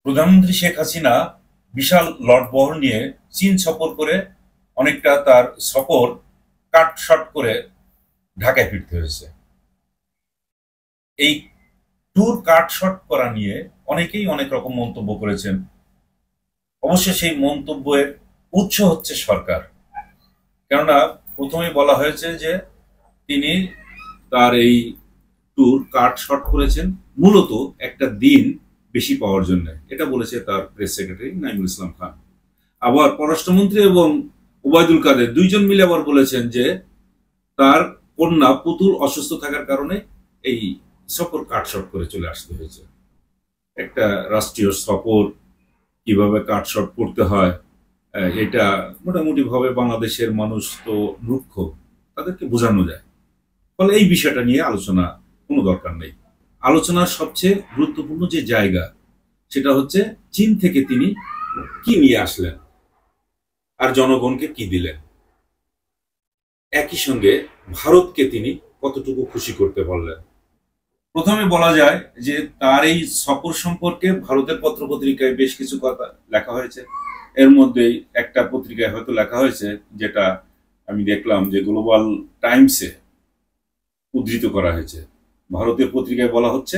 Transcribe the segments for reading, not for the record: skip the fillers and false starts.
প্রধানমন্ত্রী শেখ হাসিনা বিশাল লটবহর নিয়ে চীন সফর করে অনেকটা তার সফর কাট শর্ট করে ঢাকায় ফিরতে হয়েছে। এই ট্যুর কাট শর্ট করা নিয়ে অনেকেই অনেক রকম মন্তব্য করেছেন। অবশ্য সেই মন্তব্যের উৎস হচ্ছে সরকার। কেননা প্রথমে বলা হয়েছে যে তিনি তার এই ট্যুর কাট শর্ট করেছেন মূলত একটা দিন বেশি পাওয়ার জন্য, এটা বলেছে তার প্রেস সেক্রেটারি নাইমুল ইসলাম খান। আবার পররাষ্ট্রমন্ত্রী এবং ওবায়দুল কাদের দুইজন মিলে আবার বলেছেন যে তার কন্যা পুতুল অসুস্থ থাকার কারণে এই সফর কাটশট করে চলে আসতে হয়েছে। একটা রাষ্ট্রীয় সফর কিভাবে কাটশট করতে হয় এটা মোটামুটি ভাবে বাংলাদেশের মানুষ তো মূর্খ, তাদেরকে বোঝানো যায়। ফলে এই বিষয়টা নিয়ে আলোচনা কোনো দরকার নেই। আলোচনার সবচেয়ে গুরুত্বপূর্ণ যে জায়গা সেটা হচ্ছে চীন থেকে তিনি কি নিয়ে আসলেন আর জনগণকে কি দিলেন, একই সঙ্গে ভারতকে তিনি কতটুকু খুশি করতে পারলেন। প্রথমে বলা যায় যে তার এই সফর সম্পর্কে ভারতের পত্রপত্রিকায় বেশ কিছু কথা লেখা হয়েছে। এর মধ্যেই একটা পত্রিকায় হয়তো লেখা হয়েছে, যেটা আমি দেখলাম যে গ্লোবাল টাইমসে উদ্ধৃত করা হয়েছে। ভারতীয় পত্রিকায় বলা হচ্ছে,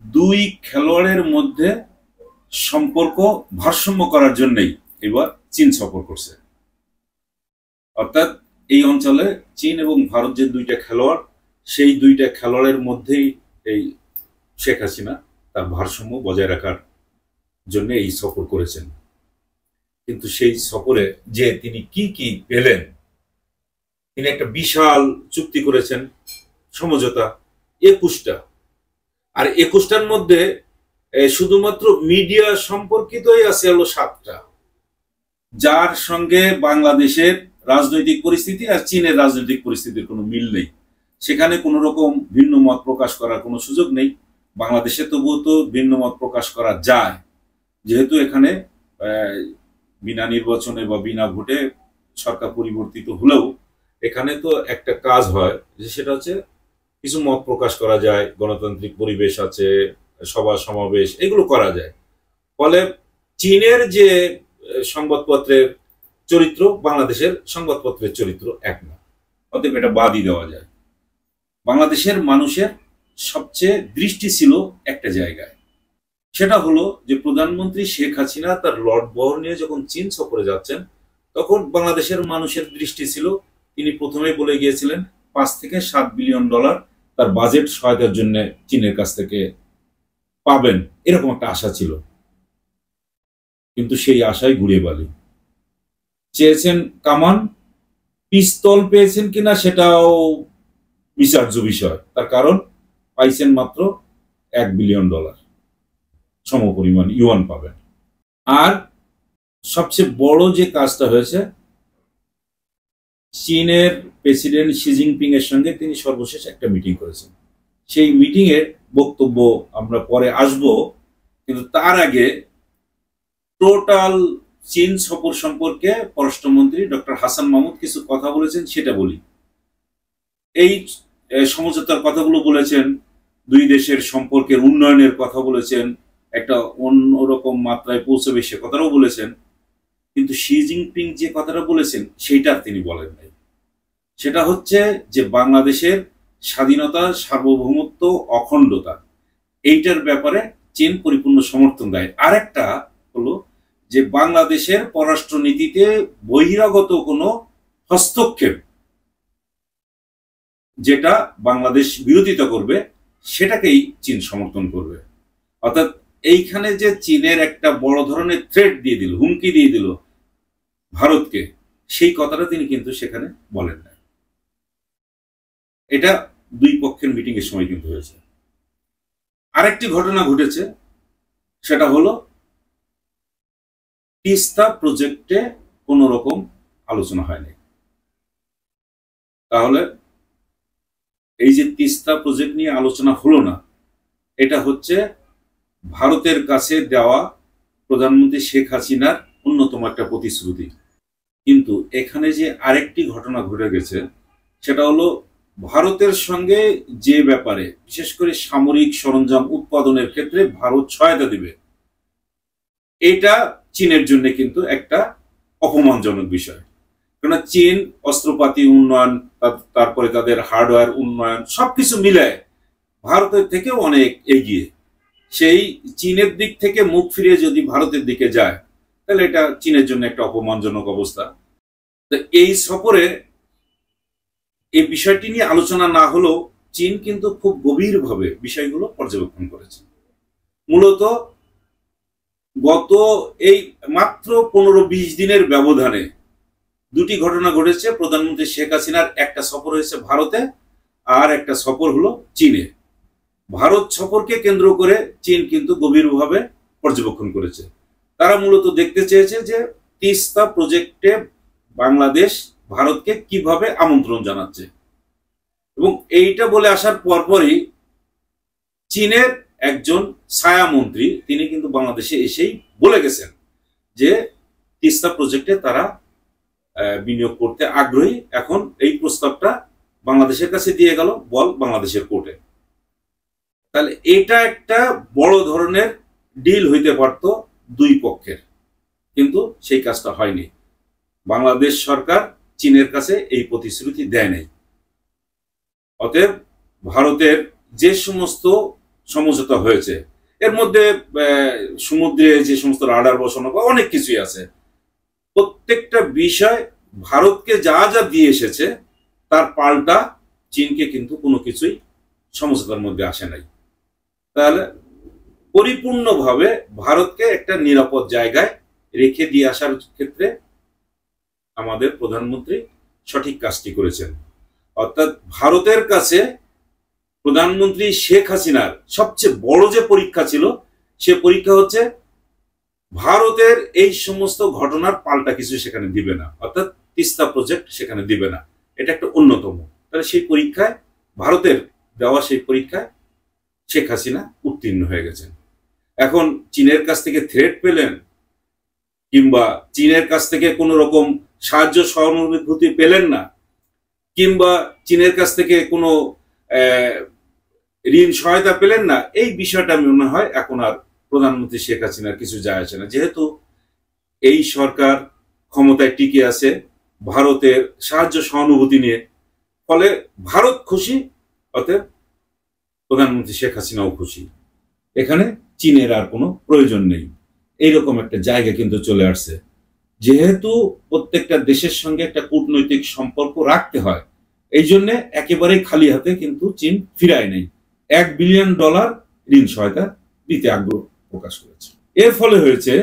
দুই খেলোয়াড়ের মধ্যে সম্পর্ক ভারসাম্য করার জন্যই এবার চীন সফর করছে। অর্থাৎ এই অঞ্চলে চীন এবং ভারত যে দুইটা খেলোয়াড়, সেই দুইটা খেলোয়াড়ের মধ্যেই এই শেখ হাসিনা তার ভারসাম্য বজায় রাখার জন্য এই সফর করেছেন। কিন্তু সেই সফরে যে তিনি কি কি পেলেন, তিনি একটা বিশাল চুক্তি করেছেন, সমঝোতা 21টা। আর 21টার মধ্যে শুধুমাত্র মিডিয়া সম্পর্কিতই আছে হলো 7টা, যার সঙ্গে বাংলাদেশের রাজনৈতিক পরিস্থিতি আর চীনের রাজনৈতিক পরিস্থিতির কোনো মিল নেই। সেখানে কোনো রকম ভিন্ন মত প্রকাশ করার কোনো সুযোগ নেই। বাংলাদেশে তবুও তো ভিন্ন মত প্রকাশ করা যায়, যেহেতু এখানে বিনা নির্বাচনে বা বিনা ভোটে সরকার পরিবর্তিত হলেও এখানে তো একটা কাজ হয় যে সেটা হচ্ছে কিছু মত প্রকাশ করা যায়, গণতান্ত্রিক পরিবেশ আছে, সভা সমাবেশ এগুলো করা যায়। ফলে চীনের যে সংবাদপত্রের চরিত্র বাংলাদেশের সংবাদপত্রের চরিত্র এক না, অতএব এটা বাদই দেওয়া যায়। বাংলাদেশের মানুষের সবচেয়ে দৃষ্টি ছিল একটা জায়গায়, সেটা হলো যে প্রধানমন্ত্রী শেখ হাসিনা তার লটবহর নিয়ে যখন চীন সফরে যাচ্ছেন, তখন বাংলাদেশের মানুষের দৃষ্টি ছিল, তিনি প্রথমে বলে গিয়েছিলেন 5 থেকে 7 বিলিয়ন ডলার তার বাজেট সহায়তার জন্য চীনের কাছ থেকে পাবেন, এরকম একটা আশা ছিল। কিন্তু সেই আশায় ঘুরিয়ে বালি। চেয়েছেন কামান, পিস্তল পেয়েছেন কিনা সেটাও বিচার্য বিষয়। তার কারণ পাইছেন মাত্র 1 বিলিয়ন ডলার, সমপরিমাণ ইউয়ান পাবেন। আর সবচেয়ে বড় যে কাজটা হয়েছে, চীনের প্রেসিডেন্ট শি জিনপিং এর সঙ্গে তিনি সর্বশেষ একটা মিটিং করেছেন। সেই মিটিং এর বক্তব্য আমরা পরে আসব, কিন্তু তার আগে টোটাল চীন সফর সম্পর্কে পররাষ্ট্রমন্ত্রী ডক্টর হাসান মাহমুদ কিছু কথা বলেছেন, সেটা বলি। এই সমঝোতার কথাগুলো বলেছেন, দুই দেশের সম্পর্কের উন্নয়নের কথা বলেছেন, একটা অন্যরকম মাত্রায় পৌঁছবে সে কথাটাও বলেছেন। কিন্তু শি জিনপিং যে কথাটা বলেছেন সেইটা তিনি বলেন নাই। সেটা হচ্ছে যে বাংলাদেশের স্বাধীনতা, সার্বভৌমত্ব, অখণ্ডতা, এইটার ব্যাপারে চীন পরিপূর্ণ সমর্থন দেয়। আরেকটা হলো যে বাংলাদেশের পররাষ্ট্রনীতিতে বহিরাগত কোনো হস্তক্ষেপ যেটা বাংলাদেশ বিরোধিতা করবে সেটাকেই চীন সমর্থন করবে। অর্থাৎ এইখানে যে চীনের একটা বড় ধরনের থ্রেট দিয়ে দিল, হুমকি দিয়ে দিল ভারতকে, সেই কথাটা তিনি কিন্তু সেখানে বলেন না। এটা দুই পক্ষের মিটিং এর সময় কিন্তু হয়েছে। আরেকটি ঘটনা ঘটেছে, সেটা হলো তিস্তা প্রজেক্টে কোন রকম আলোচনা হয়নি। তাহলে এই যে তিস্তা প্রজেক্ট নিয়ে আলোচনা হলো না, এটা হচ্ছে ভারতের কাছে দেওয়া প্রধানমন্ত্রী শেখ হাসিনার অন্যতম একটা প্রতিশ্রুতি। কিন্তু এখানে যে আরেকটি ঘটনা ঘটে গেছে, সেটা হলো ভারতের সঙ্গে যে ব্যাপারে বিশেষ করে সামরিক সরঞ্জাম উৎপাদনের ক্ষেত্রে ভারত সহায়তা দিবে, এটা চীনের জন্য কিন্তু একটা অপমানজনক বিষয়। কেননা চীন অস্ত্রপাতি উন্নয়ন, তারপরে তাদের হার্ডওয়্যার উন্নয়ন সবকিছু মিলায় ভারতের থেকেও অনেক এগিয়ে। সেই চীনের দিক থেকে মুখ ফিরিয়ে যদি ভারতের দিকে যায়, তাহলে এটা চীনের জন্য একটা অপমানজনক অবস্থা। তো এই সফরে এই বিষয়টি নিয়ে আলোচনা না হলেও চীন কিন্তু খুব গভীরভাবে বিষয়গুলো পর্যবেক্ষণ করেছে। মূলত গত এই মাত্র 15-20 দিনের ব্যবধানে দুটি ঘটনা ঘটেছে। প্রধানমন্ত্রী শেখ হাসিনার একটা সফর হয়েছে ভারতে, আর একটা সফর হলো চীনে। ভারত সফরকে কেন্দ্র করে চীন কিন্তু গভীরভাবে পর্যবেক্ষণ করেছে। তারা মূলত দেখতে চেয়েছে যে তিস্তা প্রজেক্টে বাংলাদেশ ভারতকে কিভাবে আমন্ত্রণ জানাচ্ছে, এবং এইটা বলে আসার পরপরই চীনের একজন ছায়ামন্ত্রী তিনি কিন্তু বাংলাদেশে এসেই বলে গেছেন যে তিস্তা প্রজেক্টে তারা বিনিয়োগ করতে আগ্রহী। এখন এই প্রস্তাবটা বাংলাদেশের কাছে দিয়ে গেল বল বাংলাদেশের কোর্টে। তাহলে এটা একটা বড় ধরনের ডিল হইতে পারত দুই পক্ষের, কিন্তু সেই কাজটা হয়নি। বাংলাদেশ সরকার চীনের কাছে এই প্রতিশ্রুতি দেয় নাই। অতএব ভারতের যে সমস্ত সমঝোতা হয়েছে, এর মধ্যে সমুদ্রে যে সমস্ত রাডার বসানো বা অনেক কিছুই আছে, প্রত্যেকটা বিষয় ভারতকে যা যা দিয়ে এসেছে তার পাল্টা চীনকে কিন্তু কোনো কিছুই সমঝোতার মধ্যে আসে নাই। তাহলে পরিপূর্ণভাবে ভারতকে একটা নিরাপদ জায়গায় রেখে দিয়ে আসার ক্ষেত্রে আমাদের প্রধানমন্ত্রী সঠিক কাজটি করেছেন। অর্থাৎ ভারতের কাছে প্রধানমন্ত্রী শেখ হাসিনার সবচেয়ে বড় যে পরীক্ষা ছিল, সে পরীক্ষা হচ্ছে ভারতের এই সমস্ত ঘটনার পাল্টা কিছু সেখানে দিবে না, অর্থাৎ তিস্তা প্রজেক্ট সেখানে দিবে না। এটা একটা অন্যতম। তাহলে সেই পরীক্ষায়, ভারতের দেওয়া সেই পরীক্ষায় শেখ হাসিনা উত্তীর্ণ হয়ে গেছেন। এখন চীনের কাছ থেকে থ্রেট পেলেন, কিংবা চীনের কাছ থেকে কোনো রকম সাহায্য সহানুভূতি পেলেন না, কিংবা চীনের কাছ থেকে কোনো ঋণ সহায়তা পেলেন না, এই বিষয়টা মনে হয় এখন আর প্রধানমন্ত্রী শেখ হাসিনার কিছু যায় আসে না। যেহেতু এই সরকার ক্ষমতায় টিকে আছে ভারতের সাহায্য সহানুভূতি নিয়ে, ফলে ভারত খুশি, অতএব প্রধানমন্ত্রী শেখ হাসিনাও খুশি। এখানে চীনের আর কোনো প্রয়োজন নেই, এইরকম একটা জায়গা কিন্তু চলে আসছে। যেহেতু প্রত্যেকটা দেশের সঙ্গে একটা কূটনৈতিক সম্পর্ক রাখতে হয়, এই জন্য একেবারেই খালি হাতে কিন্তু চীন ফিরায় নেই। $1 বিলিয়ন ঋণ সহায়তা দিতে আগ্রহ প্রকাশ করেছে। এর ফলে হয়েছে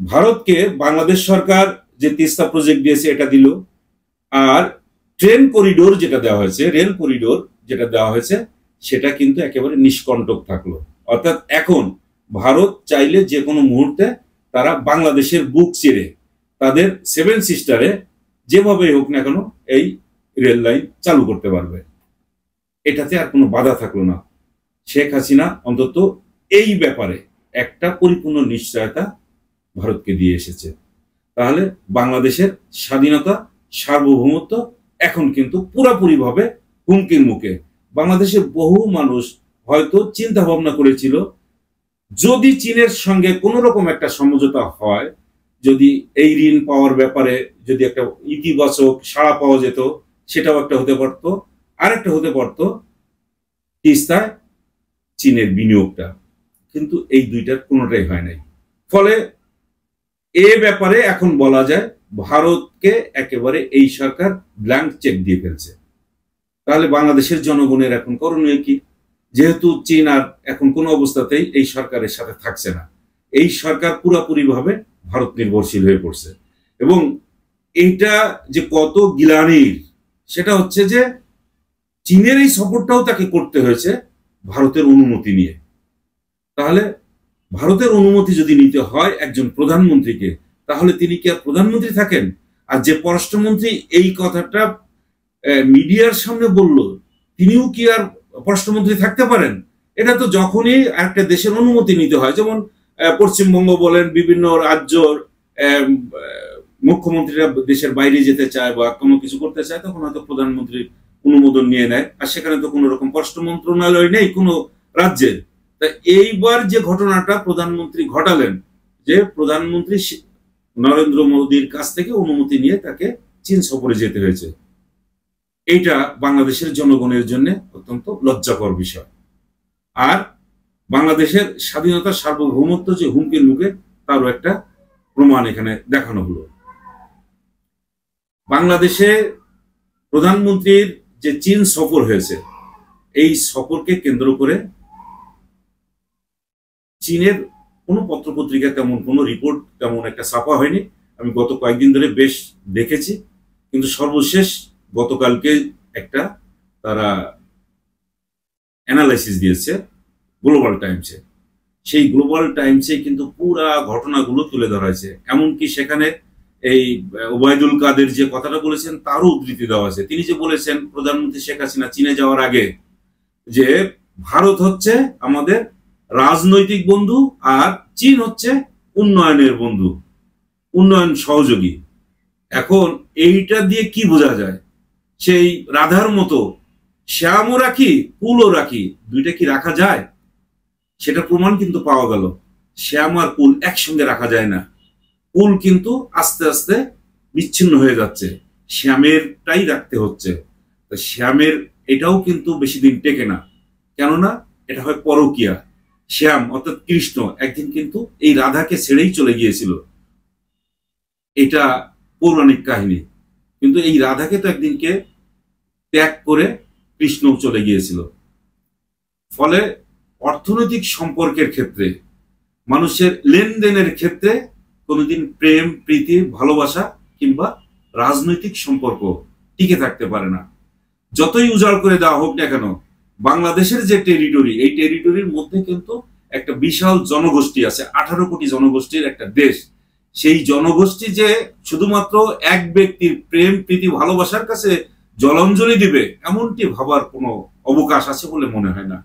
ভারতকে বাংলাদেশ সরকার যে তিস্তা প্রজেক্ট দিয়েছে এটা দিল, আর ট্রেন করিডোর যেটা দেওয়া হয়েছে, রেল করিডোর যেটা দেওয়া হয়েছে, সেটা কিন্তু একেবারে নিষ্কণ্টক থাকলো। অর্থাৎ এখন ভারত চাইলে যে কোনো মুহূর্তে তারা বাংলাদেশের বুক চিরে তাদের 7 সিস্টারে যেভাবে হোক না কেন এই রেল লাইন চালু করতে পারবে। এটাতে আর কোনো বাধা থাকলো না। শেখ হাসিনা অন্তত এই ব্যাপারে একটা পরিপূর্ণ নিশ্চয়তা ভারতকে দিয়ে এসেছে। তাহলে বাংলাদেশের স্বাধীনতা, সার্বভৌমত্ব এখন কিন্তু পুরোপুরিভাবে হুমকির মুখে। বাংলাদেশের বহু মানুষ হয়তো চিন্তা ভাবনা করেছিল, যদি চীনের সঙ্গে কোনো রকম একটা সমঝোতা হয়, যদি এই ঋণ পাওয়ার ব্যাপারে যদি একটা ইতিবাচক সাড়া পাওয়া যেত, সেটাও একটা হতে পারতো। আরেকটা হতে পারতো তিস্তায় চীনের বিনিয়োগটা, কিন্তু এই দুইটার কোনোটাই হয় নাই। ফলে এ ব্যাপারে এখন বলা যায় ভারতকে একেবারে এই সরকার ব্ল্যাঙ্ক চেক দিয়ে ফেলছে। তাহলে বাংলাদেশের জনগণের এখন করণীয় কি? যেহেতু চীন আর এখন কোনো অবস্থাতেই এই সরকারের সাথে থাকছে না, এই সরকার পুরোপুরিভাবে ভারত নির্ভরশীল হয়ে পড়ছে। এবং এইটা যে কত গিলানির, সেটা হচ্ছে যে চীনের এই সফরটাও তাকে করতে হয়েছে ভারতের অনুমতি নিয়ে। তাহলে ভারতের অনুমতি যদি নিতে হয় একজন প্রধানমন্ত্রীকে, তাহলে তিনি কি আর প্রধানমন্ত্রী থাকেন? আর যে পররাষ্ট্রমন্ত্রী এই কথাটা মিডিয়ার সামনে বলল, তিনিও কি আর পররাষ্ট্রমন্ত্রী থাকতে পারেন? এটা তো যখনই একটা দেশের অনুমতি নিতে হয়, যেমন পশ্চিমবঙ্গ বলেন, বিভিন্ন রাজ্যর মুখ্যমন্ত্রীরা দেশের বাইরে যেতে চায় বা কোনো কিছু করতে চায়, তখন হয়তো প্রধানমন্ত্রীর অনুমোদন নিয়ে নেয়। আর সেখানে তো কোনো রকম পররাষ্ট্র মন্ত্রণালয় নেই কোনো রাজ্যের। তা এইবার যে ঘটনাটা প্রধানমন্ত্রী ঘটালেন, যে প্রধানমন্ত্রী নরেন্দ্র মোদীর কাছ থেকে অনুমতি নিয়ে তাকে চীন সফরে যেতে হয়েছে। এইটা বাংলাদেশের জনগণের জন্য অত্যন্ত লজ্জাকর বিষয়। আর বাংলাদেশের স্বাধীনতা সার্বভৌমত্ব যে হুমকির মুখে তারও একটা প্রমাণ এখানে দেখানো হলো। বাংলাদেশে প্রধানমন্ত্রীর যে চীন সফর হয়েছে, এই সফরকে কেন্দ্র করে চীনের কোনো পত্রপত্রিকা তেমন কোনো রিপোর্ট তেমন একটা ছাপা হয়নি। আমি গত কয়েকদিন ধরে বেশ দেখেছি, কিন্তু সর্বশেষ গতকালকে একটা তারা অ্যানালাইসিস দিয়েছে গ্লোবাল টাইমসে। সেই গ্লোবাল টাইমসে কিন্তু পুরা ঘটনাগুলো তুলে ধরা হয়েছে। এমনকি সেখানে এই ওবায়দুল কাদের যে কথাটা বলেছেন তারও উদ্ধৃতি দেওয়া আছে। তিনি যে বলেছেন প্রধানমন্ত্রী শেখ হাসিনা চীনে যাওয়ার আগে যে ভারত হচ্ছে আমাদের রাজনৈতিক বন্ধু আর চীন হচ্ছে উন্নয়নের বন্ধু, উন্নয়ন সহযোগী। এখন এইটা দিয়ে কি বোঝা যায়? সেই রাধার মতো শ্যামও রাখি কুলও রাখি, দুইটা কি রাখা যায়? সেটা প্রমাণ কিন্তু পাওয়া গেল। শ্যাম আর কুল একসঙ্গে রাখা যায় না। কুল কিন্তু আস্তে আস্তে বিচ্ছিন্ন হয়ে যাচ্ছে, শ্যামেরটাই রাখতে হচ্ছে। শ্যামের এটাও কিন্তু বেশি দিন টেকে না, কেননা এটা হয় পরকীয়া। শ্যাম অর্থাৎ কৃষ্ণ একদিন কিন্তু এই রাধাকে ছেড়েই চলে গিয়েছিল, এটা পৌরাণিক কাহিনী। কিন্তু এই রাধাকে তো একদিনকে ত্যাগ করে কৃষ্ণ চলে গিয়েছিল। ফলে অর্থনৈতিক সম্পর্কের ক্ষেত্রে, মানুষের লেনদেনের ক্ষেত্রে কোনোদিন প্রেম, প্রীতি, ভালোবাসা কিংবা রাজনৈতিক সম্পর্ক টিকে থাকতে পারে না। যতই উজাড় করে দেওয়া হোক না কেন, বাংলাদেশের যে টেরিটরি, এই টেরিটরির মধ্যে কিন্তু একটা বিশাল জনগোষ্ঠী আছে, 18 কোটি জনগোষ্ঠীর একটা দেশ। সেই জনগোষ্ঠী যে শুধুমাত্র এক ব্যক্তির প্রেম, প্রীতি, ভালোবাসার কাছে জলাঞ্জলি দিবে এমনটি ভাবার কোনো অবকাশ আছে বলে মনে হয় না।